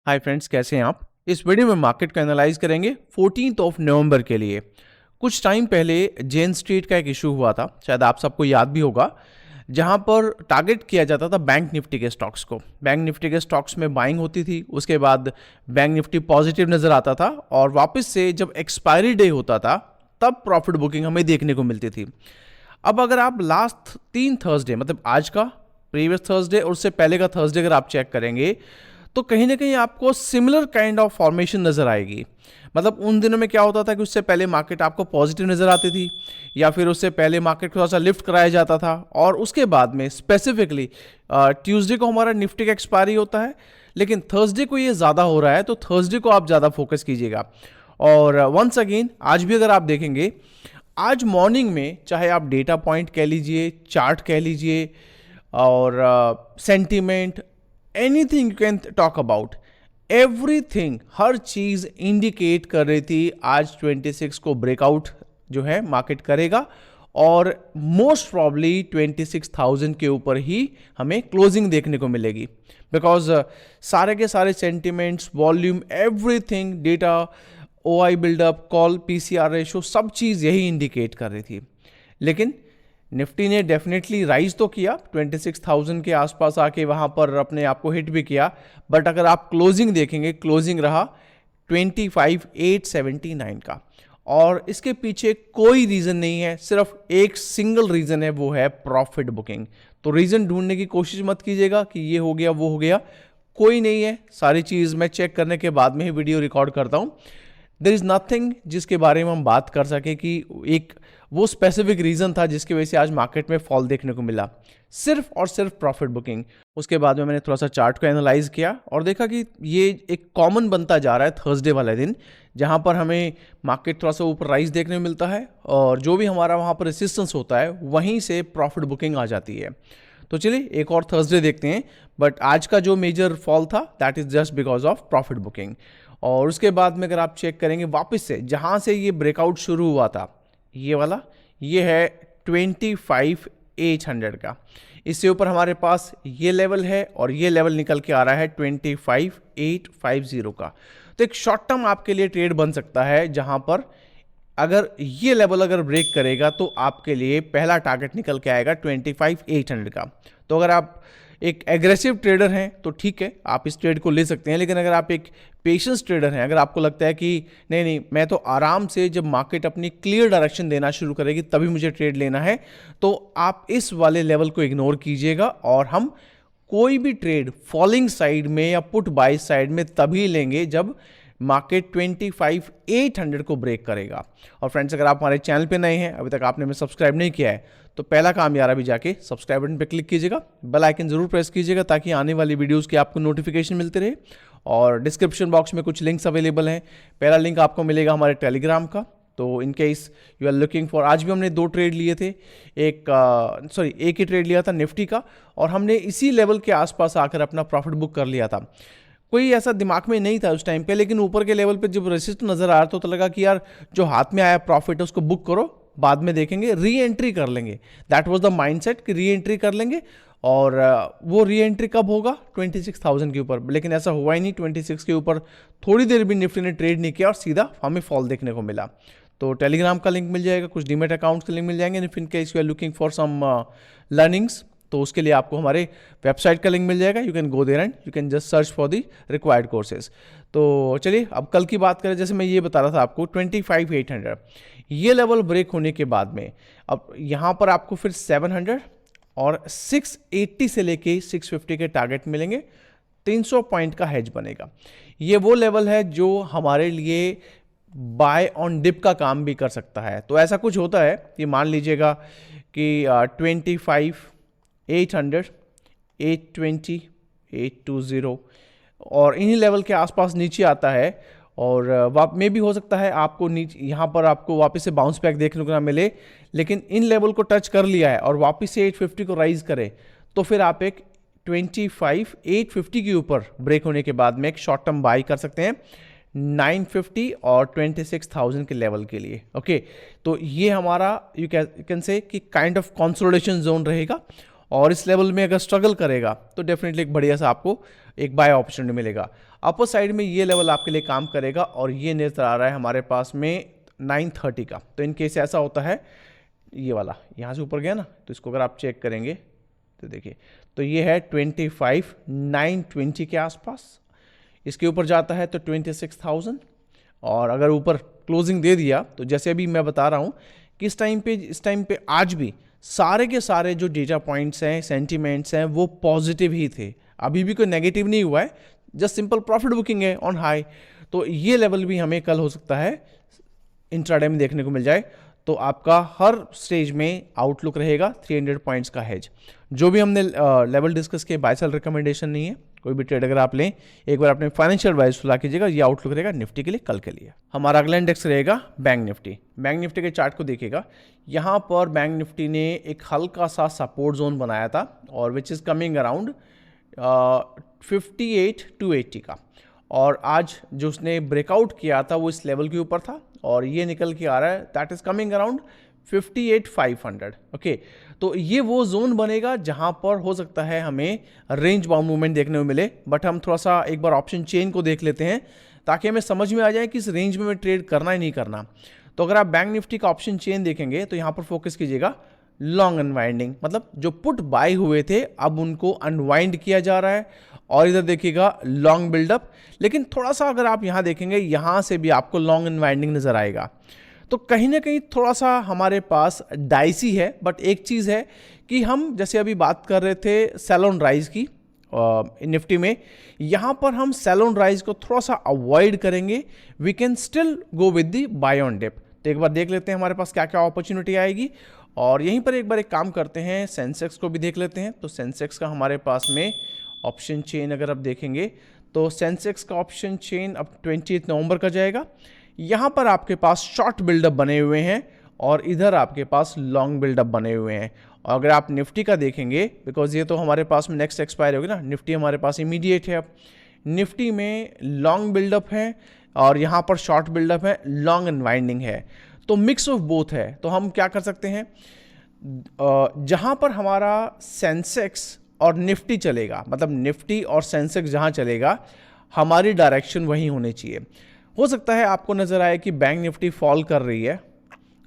Hi friends, कैसे हैं आप। इस वीडियो में मार्केट का एनालाइज करेंगे 14 नवंबर के लिए। कुछ टाइम पहले जेन स्ट्रीट का एक इशू हुआ था, शायद आप सबको याद भी होगा, जहां पर टारगेट किया जाता था बैंक निफ्टी के स्टॉक्स को। बैंक निफ्टी के स्टॉक्स में बाइंग होती थी, उसके बाद बैंक निफ्टी पॉजिटिव नजर आता था और वापस से जब एक्सपायरी डे होता था तब प्रॉफिट बुकिंग हमें देखने को मिलती थी। अब अगर आप लास्ट 3 थर्सडे, मतलब आज का, प्रीवियस थर्सडे और उससे पहले का थर्सडे अगर आप चेक करेंगे तो कहीं ना कहीं आपको सिमिलर काइंड ऑफ फॉर्मेशन नजर आएगी। मतलब उन दिनों में क्या होता था कि उससे पहले मार्केट आपको पॉजिटिव नजर आती थी, या फिर उससे पहले मार्केट थोड़ा सा लिफ्ट कराया जाता था, और उसके बाद में स्पेसिफिकली ट्यूसडे को हमारा निफ्टी का एक्सपायरी होता है, लेकिन थर्सडे को ये ज़्यादा हो रहा है, तो थर्सडे को आप ज़्यादा फोकस कीजिएगा। और वंस अगेन आज भी अगर आप देखेंगे, आज मॉर्निंग में चाहे आप डेटा पॉइंट कह लीजिए, चार्ट कह लीजिए, और sentiment, anything you can talk about, everything, हर चीज इंडिकेट कर रही थी आज 26 को ब्रेकआउट जो है मार्केट करेगा और मोस्ट प्रॉब्ली 26,000 के ऊपर ही हमें क्लोजिंग देखने को मिलेगी। बिकॉज सारे के सारे sentiments, volume, everything, data, OI buildup, call, PCR ratio, सब चीज़ यही इंडिकेट कर रही थी। लेकिन निफ्टी ने डेफिनेटली राइज तो किया, 26,000 के आसपास आके वहां पर अपने आप को हिट भी किया, बट अगर आप क्लोजिंग देखेंगे, क्लोजिंग रहा 25,879 का। और इसके पीछे कोई रीजन नहीं है, सिर्फ एक सिंगल रीजन है, वो है प्रॉफिट बुकिंग। तो रीजन ढूंढने की कोशिश मत कीजिएगा कि ये हो गया वो हो गया, कोई नहीं है। सारी चीज मैं चेक करने के बाद में ही वीडियो रिकॉर्ड करता हूं। देयर इज नथिंग जिसके बारे में हम बात कर सके कि एक वो स्पेसिफिक रीजन था जिसकी वजह से आज मार्केट में फॉल देखने को मिला, सिर्फ और सिर्फ प्रॉफिट बुकिंग। उसके बाद में मैंने थोड़ा सा चार्ट को एनालाइज किया और देखा कि ये एक कॉमन बनता जा रहा है थर्सडे वाले दिन, जहां पर हमें मार्केट थोड़ा सा ऊपर राइज देखने को मिलता है और जो भी हमारा वहां पर रेसिस्टेंस होता है वहीं से प्रॉफिट बुकिंग आ जाती है। तो चलिए एक और थर्सडे देखते हैं, बट आज का जो मेजर फॉल था that is just because of profit booking. और उसके बाद में अगर आप चेक करेंगे वापस से जहां से ये ब्रेकआउट शुरू हुआ था, ये वाला, ये है 25,800 का। इससे ऊपर हमारे पास ये लेवल है और ये लेवल निकल के आ रहा है 25,850 का। तो एक शॉर्ट टर्म आपके लिए ट्रेड बन सकता है, जहां पर अगर ये लेवल अगर ब्रेक करेगा तो आपके लिए पहला टारगेट निकल के आएगा 25,800 का। तो अगर आप एक एग्रेसिव ट्रेडर हैं तो ठीक है, आप इस ट्रेड को ले सकते हैं। लेकिन अगर आप एक पेशेंस ट्रेडर हैं, अगर आपको लगता है कि नहीं नहीं, मैं तो आराम से जब मार्केट अपनी क्लियर डायरेक्शन देना शुरू करेगी तभी मुझे ट्रेड लेना है, तो आप इस वाले लेवल को इग्नोर कीजिएगा और हम कोई भी ट्रेड फॉलिंग साइड में या पुट बाय साइड में तभी लेंगे जब मार्केट 25,800 को ब्रेक करेगा। और फ्रेंड्स, अगर आप हमारे चैनल पे नए हैं, अभी तक आपने हमें सब्सक्राइब नहीं किया है, तो पहला काम यार अभी जाके सब्सक्राइब बटन पे क्लिक कीजिएगा, बेल आइकन जरूर प्रेस कीजिएगा ताकि आने वाली वीडियोस की आपको नोटिफिकेशन मिलते रहे। और डिस्क्रिप्शन बॉक्स में कुछ लिंक्स अवेलेबल हैं। पहला लिंक आपको मिलेगा हमारे टेलीग्राम का, तो in case you are looking for, आज भी हमने 2 ट्रेड लिए थे, एक ही ट्रेड लिया था निफ्टी का, और हमने इसी लेवल के आसपास आकर अपना प्रॉफिट बुक कर लिया था। कोई ऐसा दिमाग में नहीं था उस टाइम पे, लेकिन ऊपर के लेवल पे जब रेसिस्ट नजर आ रहा था तो लगा कि यार जो हाथ में आया प्रॉफिट है उसको बुक करो, बाद में देखेंगे, री एंट्री कर लेंगे। दैट वाज द माइंडसेट कि री एंट्री कर लेंगे। और वो री एंट्री कब होगा? 26,000 के ऊपर। लेकिन ऐसा हुआ ही नहीं, 26 के ऊपर थोड़ी देर भी निफ्टी ने ट्रेड नहीं किया और सीधा हमें फॉल देखने को मिला। तो टेलीग्राम का लिंक मिल जाएगा, कुछ डीमेट अकाउंट्स के लिंक मिल जाएंगे। If in case you are looking for some learnings, तो उसके लिए आपको हमारे वेबसाइट का लिंक मिल जाएगा। You can go there and you can just search for the required courses. तो चलिए अब कल की बात करें, जैसे मैं ये बता रहा था आपको 25,800 ये लेवल ब्रेक होने के बाद में अब यहाँ पर आपको फिर 700 और 680 से लेके 650 के टारगेट मिलेंगे। 300 पॉइंट का हेज बनेगा। ये वो लेवल है जो हमारे लिए बाय ऑन डिप का काम भी कर सकता है। तो ऐसा कुछ होता है कि मान लीजिएगा कि 25,800, 820, 820 और इन्हीं लेवल के आसपास नीचे आता है, और में भी हो सकता है आपको नीचे यहाँ पर आपको वापस से बाउंस बैक देखने को ना मिले, लेकिन इन लेवल को टच कर लिया है और वापस से 850 को राइज करे, तो फिर आप एक 25,850 के ऊपर ब्रेक होने के बाद में एक शॉर्ट टर्म बाई कर सकते हैं 950 और 26,000 के लेवल के लिए। ओके, तो ये हमारा यू कैन से कि काइंड ऑफ कंसोलिडेशन जोन रहेगा। और इस लेवल में अगर स्ट्रगल करेगा तो डेफिनेटली एक बढ़िया सा आपको एक बाय अपॉर्चुनिटी मिलेगा। अपर साइड में ये लेवल आपके लिए काम करेगा और ये नजर आ रहा है हमारे पास में 930 का। तो इन केस ऐसा होता है, ये वाला यहाँ से ऊपर गया ना, तो इसको अगर आप चेक करेंगे तो देखिए, तो ये है 25,920 के आसपास। इसके ऊपर जाता है तो 26,000, और अगर ऊपर क्लोजिंग दे दिया तो जैसे अभी मैं बता रहा हूँ कि इस टाइम पे आज भी सारे के सारे जो डेटा पॉइंट्स हैं, सेंटीमेंट्स हैं, वो पॉजिटिव ही थे। अभी भी कोई नेगेटिव नहीं हुआ है, जस्ट सिंपल प्रॉफिट बुकिंग है ऑन हाई। तो ये लेवल भी हमें कल हो सकता है इंट्राडे में देखने को मिल जाए। तो आपका हर स्टेज में आउटलुक रहेगा 300 पॉइंट्स का हेज। जो भी हमने लेवल डिस्कस किए, बाय सेल रिकमेंडेशन नहीं है। कोई भी ट्रेड अगर आप लें, एक बार अपने फाइनेंशियल एडवाइस सुला कीजिएगा। ये आउटलुक रहेगा निफ्टी के लिए कल के लिए। हमारा अगला इंडेक्स रहेगा बैंक निफ्टी। बैंक निफ्टी के चार्ट को देखिएगा, यहाँ पर बैंक निफ्टी ने एक हल्का सा सपोर्ट जोन बनाया था और विच इज़ कमिंग अराउंड 58,280 का, और आज जो उसने ब्रेकआउट किया था वो इस लेवल के ऊपर था और ये निकल के आ रहा है, that is coming around 58,500। Okay, तो ये वो जोन बनेगा जहां पर हो सकता है हमें रेंज बाउंड मूवमेंट देखने को मिले। बट हम थोड़ा सा एक बार ऑप्शन चेन को देख लेते हैं ताकि हमें समझ में आ जाए कि इस रेंज में ट्रेड करना ही नहीं करना। तो अगर आप बैंक निफ्टी का ऑप्शन चेन देखेंगे तो यहां पर फोकस कीजिएगा लॉन्ग अनवाइंडिंग, मतलब जो पुट बाय हुए थे अब उनको अनवाइंड किया जा रहा है, और इधर देखिएगा लॉन्ग बिल्डअप। लेकिन थोड़ा सा अगर आप यहाँ देखेंगे, यहाँ से भी आपको लॉन्ग अनवाइंडिंग नजर आएगा। तो कहीं ना कहीं थोड़ा सा हमारे पास डाइसी है। बट एक चीज़ है कि हम जैसे अभी बात कर रहे थे सेल ऑन राइज की निफ्टी में, यहाँ पर हम सेल ऑन राइज को थोड़ा सा अवॉइड करेंगे। We can still go with the buy on dip. तो एक बार देख लेते हैं हमारे पास क्या क्या अपॉर्चुनिटी आएगी, और यहीं पर एक बार एक काम करते हैं, सेंसेक्स को भी देख लेते हैं। तो सेंसेक्स का हमारे पास में ऑप्शन चेन अगर आप देखेंगे तो सेंसेक्स का ऑप्शन चेन अब 28 नवंबर का जाएगा। यहाँ पर आपके पास शॉर्ट बिल्डअप बने हुए हैं और इधर आपके पास लॉन्ग बिल्डअप बने हुए हैं। और अगर आप निफ्टी का देखेंगे, बिकॉज ये तो हमारे पास में नेक्स्ट एक्सपायर होगी ना, निफ्टी हमारे पास इमीडिएट है। अब निफ्टी में लॉन्ग बिल्डअप है और यहाँ पर शॉर्ट बिल्डअप है, लॉन्ग अनवाइंडिंग है, तो मिक्स ऑफ बोथ है। तो हम क्या कर सकते हैं, जहाँ पर हमारा सेंसेक्स और निफ्टी चलेगा, मतलब निफ्टी और सेंसेक्स जहाँ चलेगा, हमारी डायरेक्शन वही होनी चाहिए। हो सकता है आपको नज़र आए कि बैंक निफ्टी फॉल कर रही है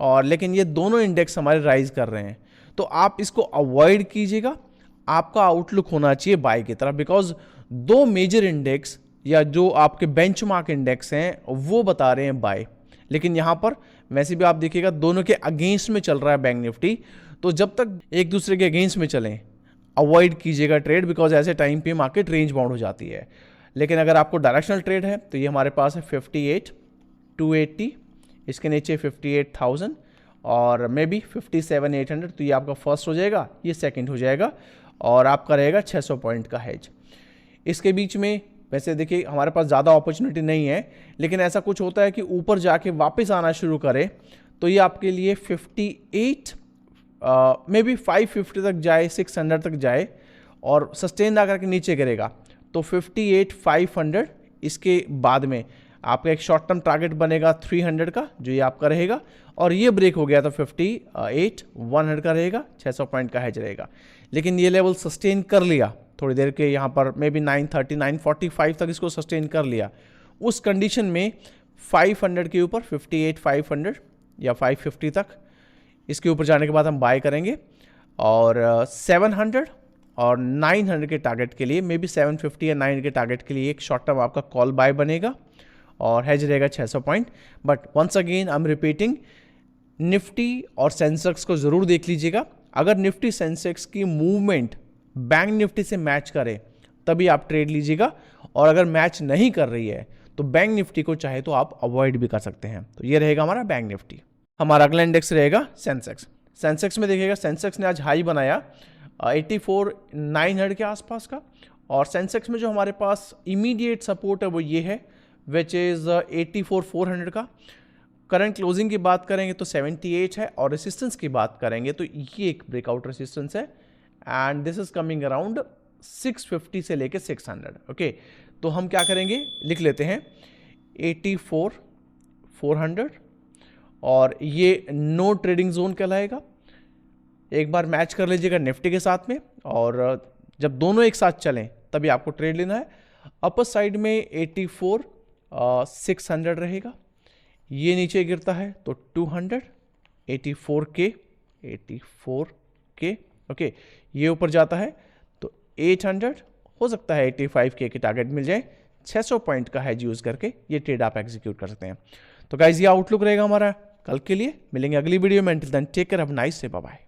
और लेकिन ये दोनों इंडेक्स हमारे राइज कर रहे हैं, तो आप इसको अवॉइड कीजिएगा। आपका आउटलुक होना चाहिए बाय की तरफ, बिकॉज दो मेजर इंडेक्स या जो आपके बेंचमार्क इंडेक्स हैं वो बता रहे हैं बाय, लेकिन यहाँ पर वैसे भी आप देखिएगा दोनों के अगेंस्ट में चल रहा है बैंक निफ्टी। तो जब तक एक दूसरे के अगेंस्ट में चलें, अवॉइड कीजिएगा ट्रेड, बिकॉज ऐसे टाइम पे मार्केट रेंज बाउंड हो जाती है। लेकिन अगर आपको डायरेक्शनल ट्रेड है तो ये हमारे पास है 58,280, इसके नीचे 58,000 और मे बी 57,800। तो ये आपका फर्स्ट हो जाएगा, ये सेकंड हो जाएगा और आपका रहेगा 600 पॉइंट का हेज। इसके बीच में वैसे देखिए हमारे पास ज़्यादा अपॉर्चुनिटी नहीं है, लेकिन ऐसा कुछ होता है कि ऊपर जाके वापस आना शुरू करे तो ये आपके लिए 58 मे बी 550 तक जाए, 600 तक जाए और सस्टेन ना करके नीचे गिरेगा तो 58,500। इसके बाद में आपका एक शॉर्ट टर्म टारगेट बनेगा 300 का, जो ये आपका रहेगा, और ये ब्रेक हो गया तो 58,100 का रहेगा, 600 पॉइंट का हेज रहेगा। लेकिन ये लेवल सस्टेन कर लिया थोड़ी देर के, यहाँ पर मे बी 930, 945 तक इसको सस्टेन कर लिया, उस कंडीशन में 500 के ऊपर 58,500 या 550 तक, इसके ऊपर जाने के बाद हम बाय करेंगे। और 700 और 900 के टारगेट के लिए, मे बी 750 या 900 के टारगेट के लिए एक शॉर्ट टर्म आपका कॉल बाय बनेगा और हेज रहेगा 600 point. But once again I am repeating, Nifty और सेंसेक्स को ज़रूर देख लीजिएगा। अगर निफ्टी सेंसेक्स की मूवमेंट बैंक निफ्टी से मैच करे तभी आप ट्रेड लीजिएगा, और अगर मैच नहीं कर रही है तो बैंक निफ्टी को चाहे तो आप अवॉइड भी कर सकते हैं। तो ये रहेगा हमारा बैंक निफ्टी। हमारा अगला इंडेक्स रहेगा सेंसेक्स। सेंसेक्स में देखिएगा सेंसेक्स ने आज हाई बनाया 84,900 के आसपास का, और सेंसेक्स में जो हमारे पास इमीडिएट सपोर्ट है वो ये है, विच इज़ 84,400 का। करंट क्लोजिंग की बात करेंगे तो 78 है, और रेसिस्टेंस की बात करेंगे तो ये एक ब्रेकआउट रेसिस्टेंस है, and this is coming around 650 से लेके 600। ओके, तो हम क्या करेंगे, लिख लेते हैं 84,400, और ये नो ट्रेडिंग जोन कहलाएगा। एक बार मैच कर लीजिएगा निफ्टी के साथ में, और जब दोनों एक साथ चलें तभी आपको ट्रेड लेना है। अपर साइड में 84,600 रहेगा, ये नीचे गिरता है तो 200, 84K, ओके, ये ऊपर जाता है तो 800, हो सकता है 85K की टारगेट मिल जाए। 600 पॉइंट का हैज यूज करके ये ट्रेड आप एग्जीक्यूट कर सकते हैं। तो गाइज ये आउटलुक रहेगा हमारा कल के लिए। मिलेंगे अगली वीडियो में, till then take care, have a nice day, bye bye.